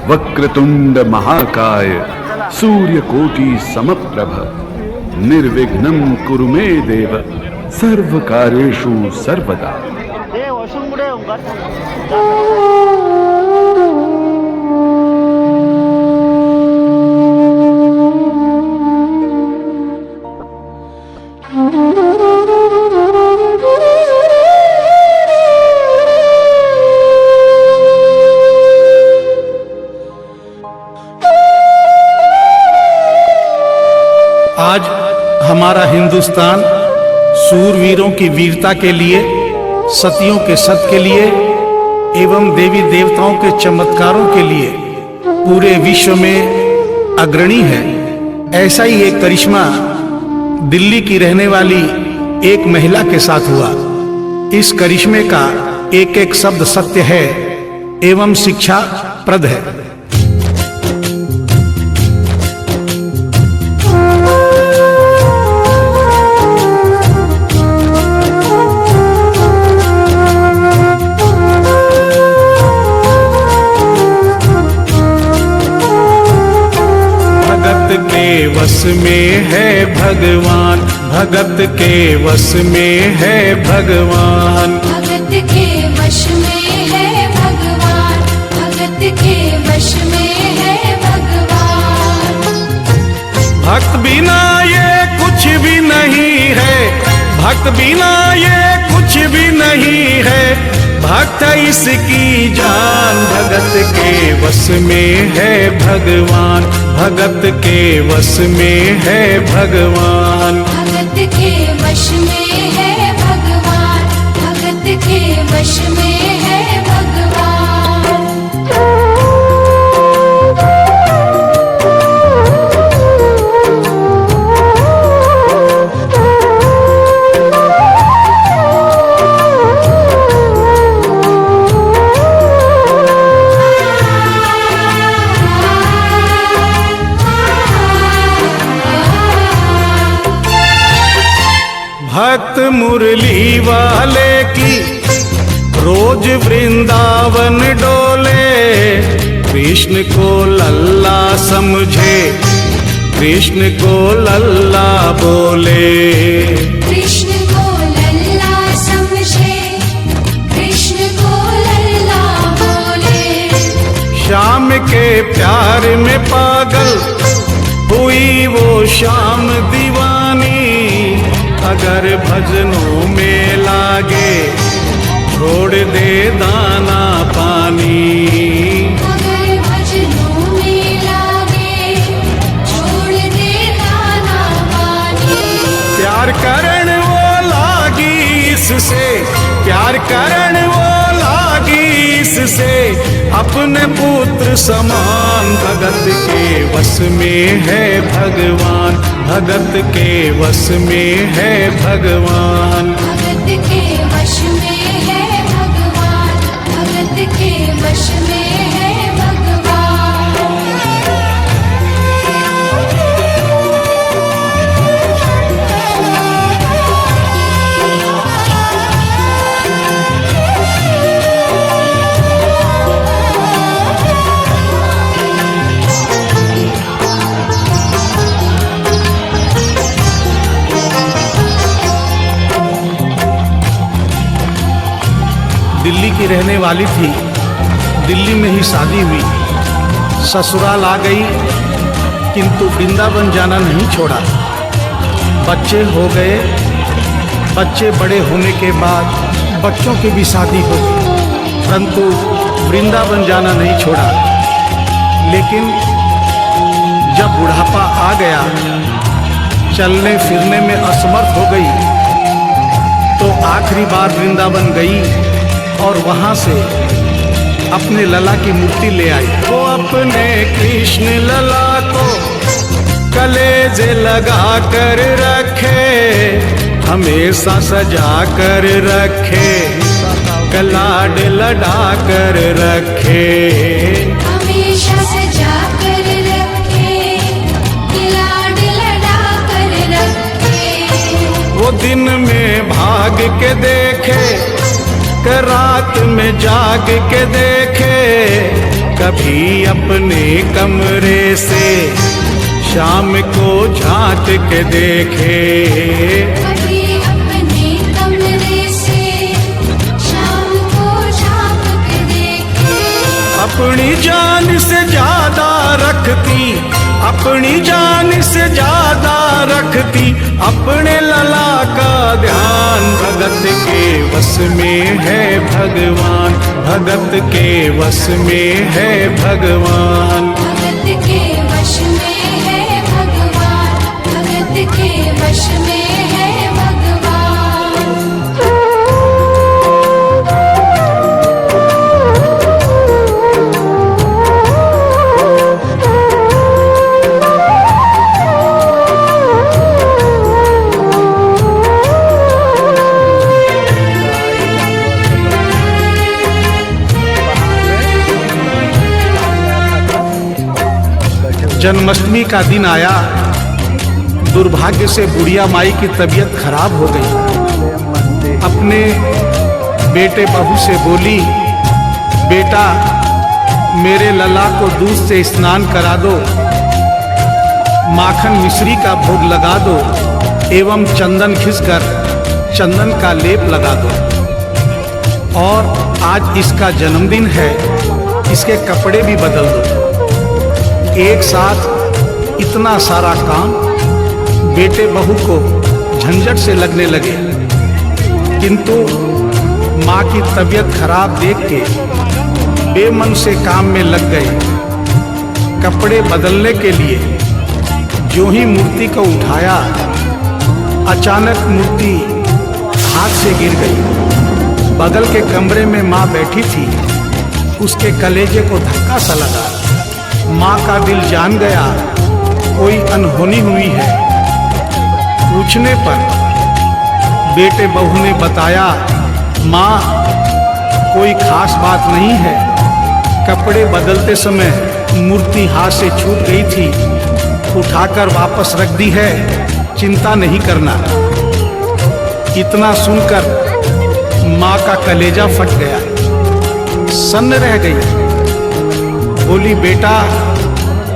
वक्रतुंड महाकाय सूर्यकोटि समप्रभ निर्विघ्नं कुरु मे देव सर्वकार्येषु सर्वदा। आज हमारा हिंदुस्तान सूरवीरों की वीरता के लिए, सतियों के सत के लिए एवं देवी देवताओं के चमत्कारों के लिए पूरे विश्व में अग्रणी है। ऐसा ही एक करिश्मा दिल्ली की रहने वाली एक महिला के साथ हुआ। इस करिश्मे का एक एक शब्द सत्य है एवं शिक्षा प्रद है। वश में है भगवान, भगत के वश में है भगवान, भगत के वश में है भगवान, भगत के वश में है भगवान। भक्त बिना ये कुछ भी नहीं है, भक्त बिना ये कुछ भी नहीं है, भक्त इसकी जान। भगत के वश में है भगवान, भगत के वश में है भगवान, भगत के वश में है भगवान, भगत के वश में है भगवान। भक्त मुरली वाले की रोज वृंदावन डोले, कृष्ण को लल्ला समझे, कृष्ण को लल्ला बोले, कृष्ण को लल्ला समझे, कृष्ण को लल्ला बोले। श्याम के प्यार में पागल हुई वो श्याम दीवानी, अगर भजनों में लागे छोड़ दे दाना पानी, अगर भजनों में लागे छोड़ दे दाना पानी। प्यार करण वो लागी इससे, प्यार करण वो लागी इससे, अपने पुत्र समान। भगत के वश में है भगवान, भगत के वश में है भगवान, भगत के वश में है भगवान, भगत के वश में है भगवान। दिल्ली की रहने वाली थी, दिल्ली में ही शादी हुई, ससुराल आ गई किंतु वृंदावन जाना नहीं छोड़ा। बच्चे हो गए, बच्चे बड़े होने के बाद बच्चों की भी शादी हो गई, परंतु वृंदावन जाना नहीं छोड़ा। लेकिन जब बुढ़ापा आ गया, चलने फिरने में असमर्थ हो गई, तो आखिरी बार वृंदावन गई और वहां से अपने लला की मूर्ति ले आई। वो अपने कृष्ण लला को कलेजे लगा कर रखे, हमेशा सजा कर रखे, कलाड लड़ा कर रखे, हमेशा सजा कर रखे, लाड लड़ा कर रखे। वो दिन में भाग के देखे, रात में जाग के देखे, कभी अपने कमरे से शाम को झांक के देखे, कभी अपने कमरे से शाम को झांक के देखे। अपनी जान से ज्यादा रखती, अपनी जान से ज्यादा रखती अपने लला का ध्यान। भगत के वश में है भगवान, भगत के वश में है भगवान। भगत के वश में है भगवान, भगत के वश में है भगवान। जन्माष्टमी का दिन आया, दुर्भाग्य से बुढ़िया माई की तबीयत खराब हो गई। अपने बेटे बहू से बोली, बेटा मेरे लला को दूध से स्नान करा दो, माखन मिश्री का भोग लगा दो एवं चंदन खिसकर चंदन का लेप लगा दो। और आज इसका जन्मदिन है, इसके कपड़े भी बदल दो। एक साथ इतना सारा काम बेटे बहू को झंझट से लगने लगे, किंतु माँ की तबीयत खराब देख के बेमन से काम में लग गए। कपड़े बदलने के लिए जो ही मूर्ति को उठाया, अचानक मूर्ति हाथ से गिर गई। बगल के कमरे में माँ बैठी थी, उसके कलेजे को धक्का सा लगा। माँ का दिल जान गया कोई अनहोनी हुई है। पूछने पर बेटे बहू ने बताया, माँ कोई खास बात नहीं है, कपड़े बदलते समय मूर्ति हाथ से छूट गई थी, उठाकर वापस रख दी है, चिंता नहीं करना। इतना सुनकर माँ का कलेजा फट गया, सन्न रह गई। बोली, बेटा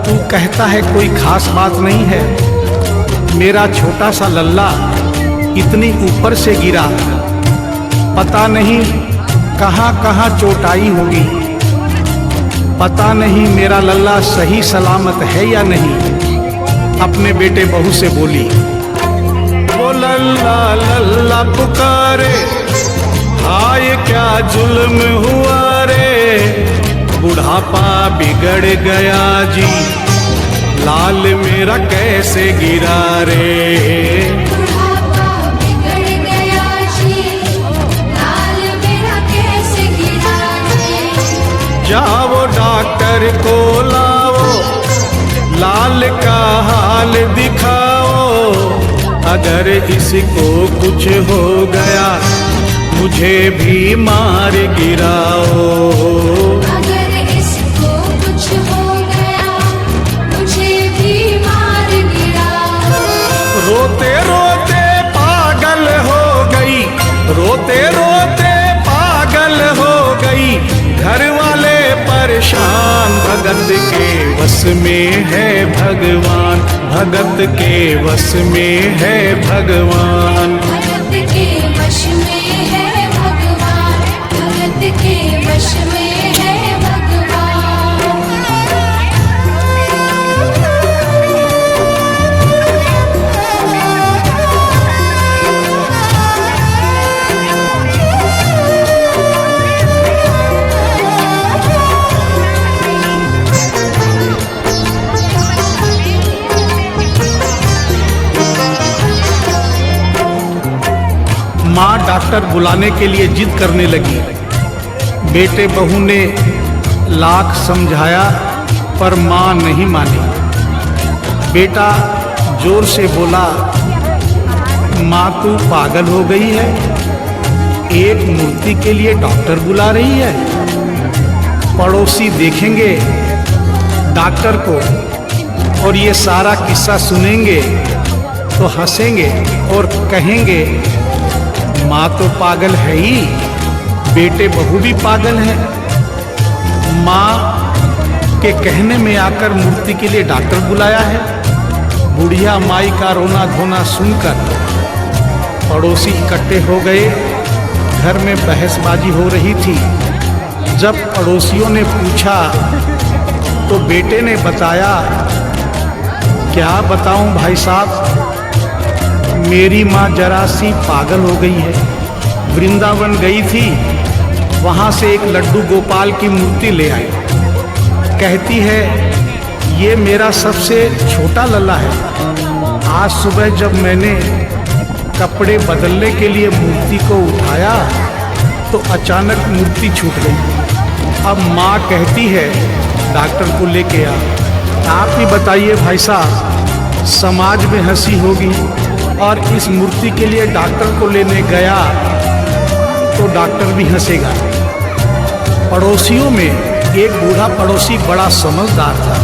तू कहता है कोई खास बात नहीं है, मेरा छोटा सा लल्ला इतनी ऊपर से गिरा, पता नहीं कहाँ कहाँ चोट आई होगी, पता नहीं मेरा लल्ला सही सलामत है या नहीं। अपने बेटे बहू से बोली, वो लल्ला लल्ला पुकारे, हाय क्या जुल्म हुआ रे, बुढ़ापा बिगड़ गया जी, लाल मेरा कैसे गिरा रे। बुढ़ापा बिगड़ गया जी, लाल मेरा कैसे गिरा रे। जाओ डॉक्टर को लाओ, लाल का हाल दिखाओ, अगर इसको कुछ हो गया मुझे भी मार गिराओ। अगर इसको कुछ हो गया मुझे भी मार गिराओ। रोते रोते पागल हो गई, रोते रोते पागल हो गई, घर वाले परेशान। भगत के वश में है भगवान, भगत के वश में है भगवान। भगत के वश में है भगवान, भगत के वश में है भगवान। माँ डॉक्टर बुलाने के लिए जिद करने लगी। बेटे बहू ने लाख समझाया पर माँ नहीं मानी। बेटा जोर से बोला, माँ तू पागल हो गई है, एक मूर्ति के लिए डॉक्टर बुला रही है। पड़ोसी देखेंगे डॉक्टर को और ये सारा किस्सा सुनेंगे तो हंसेंगे और कहेंगे माँ तो पागल है ही, बेटे बहू भी पागल है। माँ के कहने में आकर मूर्ति के लिए डॉक्टर बुलाया है। बुढ़िया माई का रोना धोना सुनकर पड़ोसी इकट्ठे हो गए। घर में बहसबाजी हो रही थी। जब पड़ोसियों ने पूछा तो बेटे ने बताया, क्या बताऊं भाई साहब, मेरी माँ जरा सी पागल हो गई है। वृंदावन गई थी, वहाँ से एक लड्डू गोपाल की मूर्ति ले आई। कहती है ये मेरा सबसे छोटा लल्ला है। आज सुबह जब मैंने कपड़े बदलने के लिए मूर्ति को उठाया तो अचानक मूर्ति छूट गई। अब माँ कहती है डॉक्टर को लेके आ। आप ही बताइए भाई साहब, समाज में हंसी होगी और इस मूर्ति के लिए डॉक्टर को लेने गया तो डॉक्टर भी हंसेगा। पड़ोसियों में एक बूढ़ा पड़ोसी बड़ा समझदार था।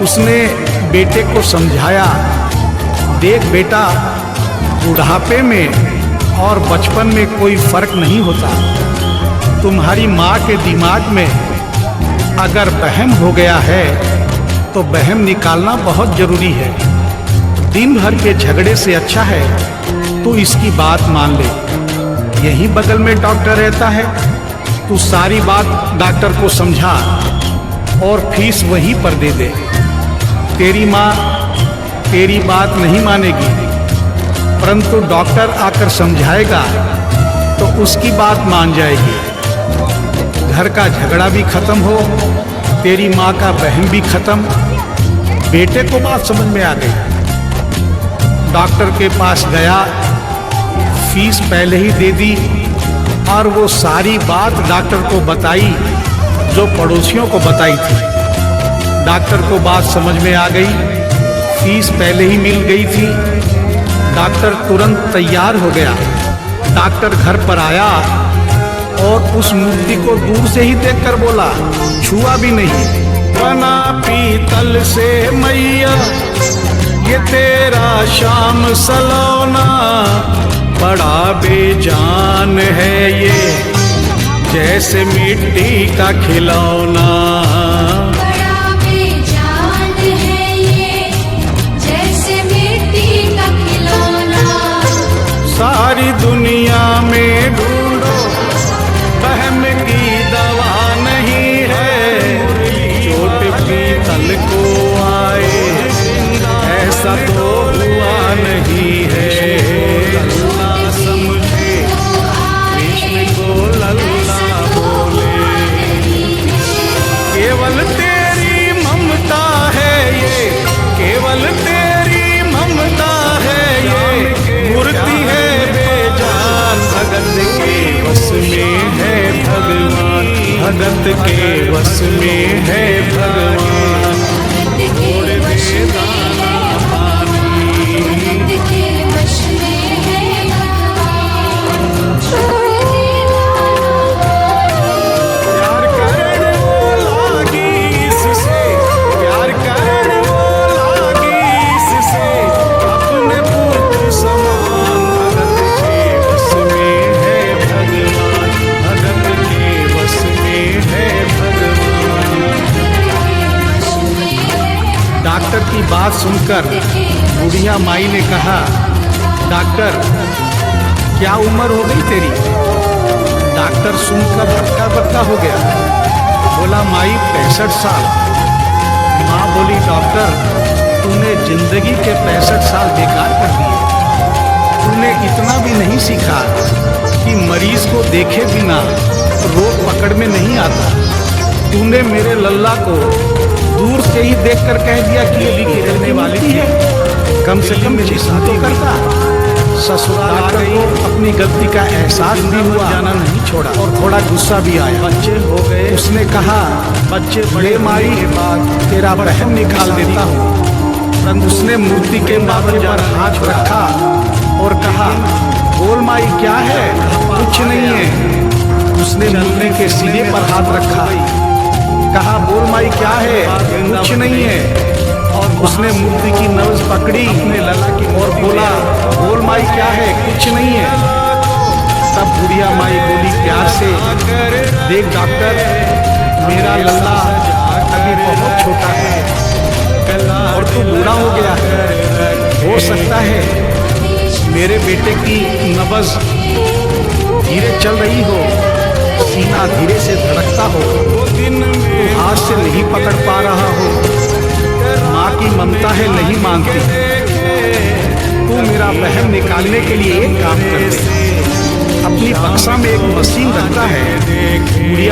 उसने बेटे को समझाया, देख बेटा, बुढ़ापे में और बचपन में कोई फर्क नहीं होता। तुम्हारी माँ के दिमाग में अगर वहम हो गया है तो वहम निकालना बहुत जरूरी है। दिन भर के झगड़े से अच्छा है तू इसकी बात मान ले। यहीं बगल में डॉक्टर रहता है, तू सारी बात डॉक्टर को समझा और फीस वहीं पर दे दे। तेरी माँ तेरी बात नहीं मानेगी, परंतु डॉक्टर आकर समझाएगा तो उसकी बात मान जाएगी। घर का झगड़ा भी खत्म हो, तेरी माँ का वहम भी खत्म। बेटे को बात समझ में आ गई। डॉक्टर के पास गया, फीस पहले ही दे दी और वो सारी बात डॉक्टर को बताई जो पड़ोसियों को बताई थी। डॉक्टर को बात समझ में आ गई, फीस पहले ही मिल गई थी। डॉक्टर तुरंत तैयार हो गया। डॉक्टर घर पर आया और उस मूर्ति को दूर से ही देखकर बोला, छुआ भी नहीं। बना पीतल से मैया ये तेरा शाम सलोना, बड़ा बेजान है ये जैसे मिट्टी का खिलौना। बड़ा बेजान है ये जैसे मिट्टी का खिलौना। सारी दुनिया में ढूंढो वहम की दवा नहीं है, चोट पीतल को आए ऐसा तो हुआ नहीं है। लल्ला समझे कृष्ण को लल्ला बोले, केवल तेरी ममता है ये, केवल तेरी ममता है ये, मूर्ति है बेजान भगत के वश में है भगवान, भगत के वश में है भगवान। भगत के वश में है भगवान, भगत के वश में है भगवान। छोड़ प्यार करने वो लागी इससे, प्यार करने वो लागी इससे, अपने पुत्र समान। भगत के वश में है भगवान, भगत के वश में है भगवान। डॉक्टर की बात सुनकर बुढ़िया माई ने कहा, डॉक्टर क्या उम्र हो गई तेरी? डॉक्टर सुनकर हक्का बक्का हो गया। बोला माई 65 साल। माँ बोली डॉक्टर तूने जिंदगी के 65 साल बेकार कर दिए। तूने इतना भी नहीं सीखा कि मरीज को देखे बिना रोग पकड़ में नहीं आता। तूने मेरे लल्ला को दूर से ही देखकर कह दिया कि ये भी गिरने वाली है। कम से कम मेरी शादी करता। ससुराल को अपनी गलती का एहसास भी हुआ, जाना नहीं छोड़ा और थोड़ा गुस्सा भी आया। बच्चे हो गए। उसने कहा बच्चे बड़े माई के बाद तेरा बहन निकाल देता हूँ। परंतु उसने मूर्ति के बाबर पर हाथ रखा और कहा बोल माई क्या है? कुछ नहीं है। उसने मूर्ति के सीने पर हाथ रखा, कहा बोल माई क्या है? कुछ नहीं है। और उसने मूर्ति की नब्ज पकड़ी अपने लल्ला की और बोला बोल माई क्या है? कुछ नहीं है। तब बुढ़िया माई बोली प्यार से, देख डॉक्टर मेरा लल्ला अभी और तू बूढ़ा हो गया है। हो सकता है मेरे बेटे की नब्ज धीरे चल रही हो, सीना धीरे से धड़कता हो, तू हाथ से नहीं पकड़ पा रहा हो, माँ की ममता है नहीं मांगती। तू मेरा वहम निकालने के लिए एक काम कर दे, अपनी बक्सा में एक मशीन रखता है, गुड़िया